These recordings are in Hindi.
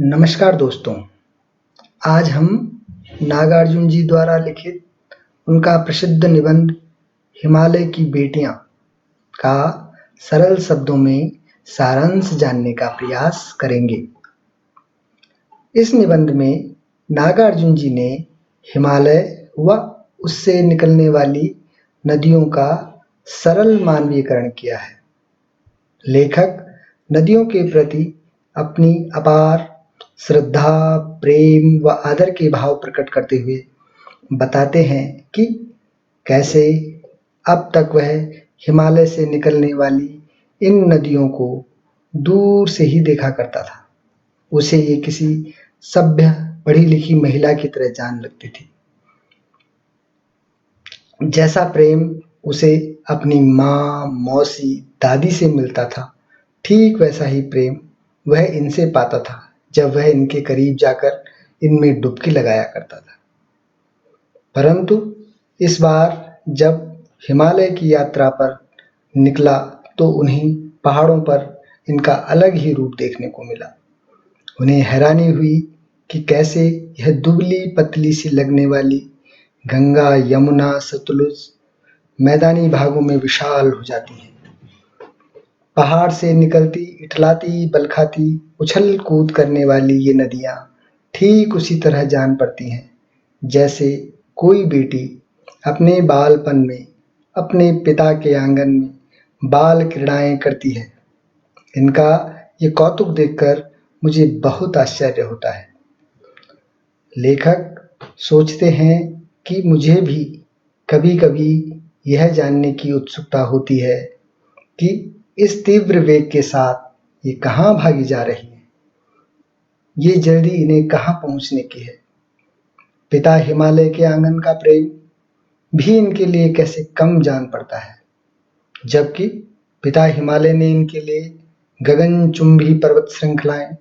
नमस्कार दोस्तों, आज हम नागार्जुन जी द्वारा लिखित उनका प्रसिद्ध निबंध हिमालय की बेटियां का सरल शब्दों में सारांश जानने का प्रयास करेंगे। इस निबंध में नागार्जुन जी ने हिमालय व उससे निकलने वाली नदियों का सरल मानवीकरण किया है। लेखक नदियों के प्रति अपनी अपार श्रद्धा, प्रेम व आदर के भाव प्रकट करते हुए बताते हैं कि कैसे अब तक वह हिमालय से निकलने वाली इन नदियों को दूर से ही देखा करता था। उसे ये किसी सभ्य, पढ़ी-लिखी महिला की तरह जान लगती थी। जैसा प्रेम उसे अपनी माँ, मौसी, दादी से मिलता था, ठीक वैसा ही प्रेम वह इनसे पाता था जब वह इनके करीब जाकर इनमें डुबकी लगाया करता था। परंतु इस बार जब हिमालय की यात्रा पर निकला तो उन्हें पहाड़ों पर इनका अलग ही रूप देखने को मिला। उन्हें हैरानी हुई कि कैसे यह दुबली-पतली सी लगने वाली गंगा, यमुना, सतलुज मैदानी भागों में विशाल हो जाती हैं। पहाड़ से निकलती, इठलाती, बलखाती, उछल-कूद करने वाली ये नदियाँ ठीक उसी तरह जान पड़ती हैं, जैसे कोई बेटी अपने बालपन में अपने पिता के आंगन में बाल क्रीड़ाएँ करती है। इनका ये कौतुक देखकर मुझे बहुत आश्चर्य होता है। लेखक सोचते हैं कि मुझे भी कभी-कभी यह जानने की उत्सुकता होती है कि इस तीव्र वेग के साथ ये कहाँ भागी जा रही हैं। ये जल्दी इन्हें कहाँ पहुँचने की है। पिता हिमालय के आंगन का प्रेम भी इनके लिए कैसे कम जान पड़ता है, जबकि पिता हिमालय ने इनके लिए गगनचुंबी पर्वत श्रृंखलाएं,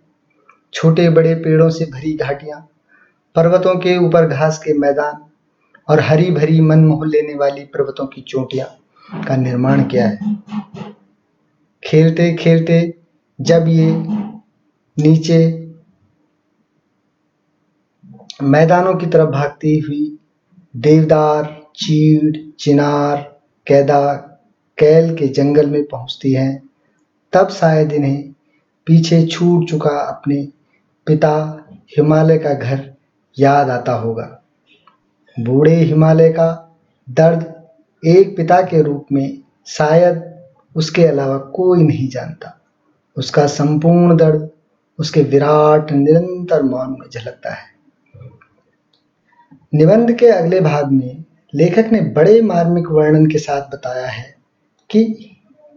छोटे-बड़े पेड़ों से भरी घाटियां, पर्वतों के ऊपर घास के मैदान और हरी-भरी मन मोह लेने वाली पर्वतों की चोटियां का निर्माण किया है। खेलते-खेलते जब ये नीचे मैदानों की तरफ भागती हुई देवदार, चीड़, चिनार, कैदा, कैल के जंगल में पहुँचती हैं, तब शायद इन्हें पीछे छूट चुका अपने पिता हिमालय का घर याद आता होगा। बूढ़े हिमालय का दर्द एक पिता के रूप में शायद उसके अलावा कोई नहीं जानता। उसका संपूर्ण दर्द उसके विराट निरंतर मौन में झलकता है। निबंध के अगले भाग में लेखक ने बड़े मार्मिक वर्णन के साथ बताया है कि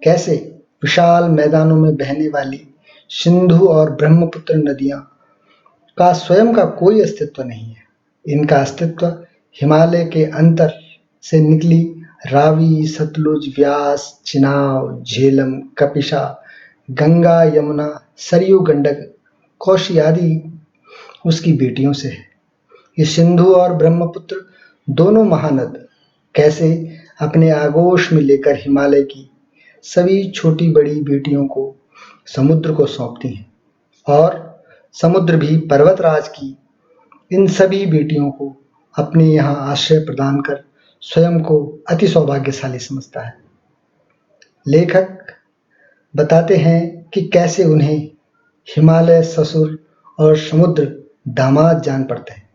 कैसे विशाल मैदानों में बहने वाली सिंधु और ब्रह्मपुत्र नदियां का स्वयं का कोई अस्तित्व नहीं है। इनका अस्तित्व हिमालय के अंतर से निकली रावी, सतलुज, व्यास, चिनाब, झेलम, कपिशा, गंगा, यमुना, सरयू, गंडक, कोशी आदि उसकी बेटियों से है। ये सिंधु और ब्रह्मपुत्र दोनों महानद कैसे अपने आगोश में लेकर हिमालय की सभी छोटी-बड़ी बेटियों को समुद्र को सौंपती हैं और समुद्र भी पर्वतराज की इन सभी बेटियों को अपने यहाँ आश्रय प्रदान कर स्वयं को अति सौभाग्यशाली समझता है। लेखक बताते हैं कि कैसे उन्हें हिमालय ससुर और समुद्र दामाद जान पड़ते हैं।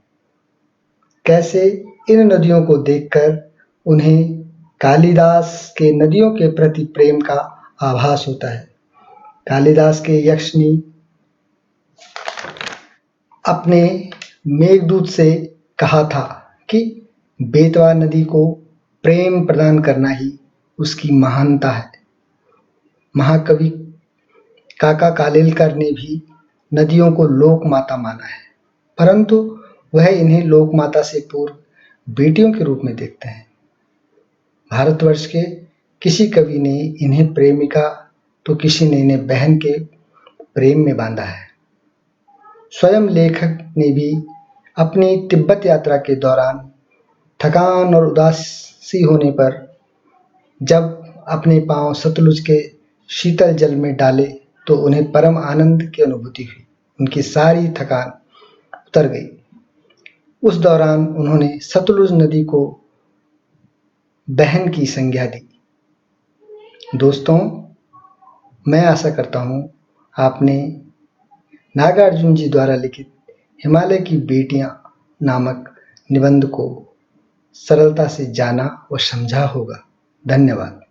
कैसे इन नदियों को देखकर उन्हें कालिदास के नदियों के प्रति प्रेम का आभास होता है। कालिदास के यक्ष ने अपने मेघदूत से कहा था कि बेतवा नदी को प्रेम प्रदान करना ही उसकी महानता है। महाकवि काका कालेलकर ने भी नदियों को लोक माता माना है, परंतु वह इन्हें लोक माता से पूर्व बेटियों के रूप में देखते हैं। भारतवर्ष के किसी कवि ने इन्हें प्रेमिका तो किसी ने इन्हें बहन के प्रेम में बांधा है। स्वयं लेखक ने भी अपनी तिब्बत यात्रा के दौरान थकान और उदासी होने पर जब अपने पांव सतलुज के शीतल जल में डाले तो उन्हें परम आनंद की अनुभूति हुई। उनकी सारी थकान उतर गई। उस दौरान उन्होंने सतलुज नदी को बहन की संज्ञा दी। दोस्तों, मैं आशा करता हूँ आपने नागार्जुन जी द्वारा लिखित हिमालय की बेटियां नामक निबंध को सरलता से जाना व समझा होगा। धन्यवाद।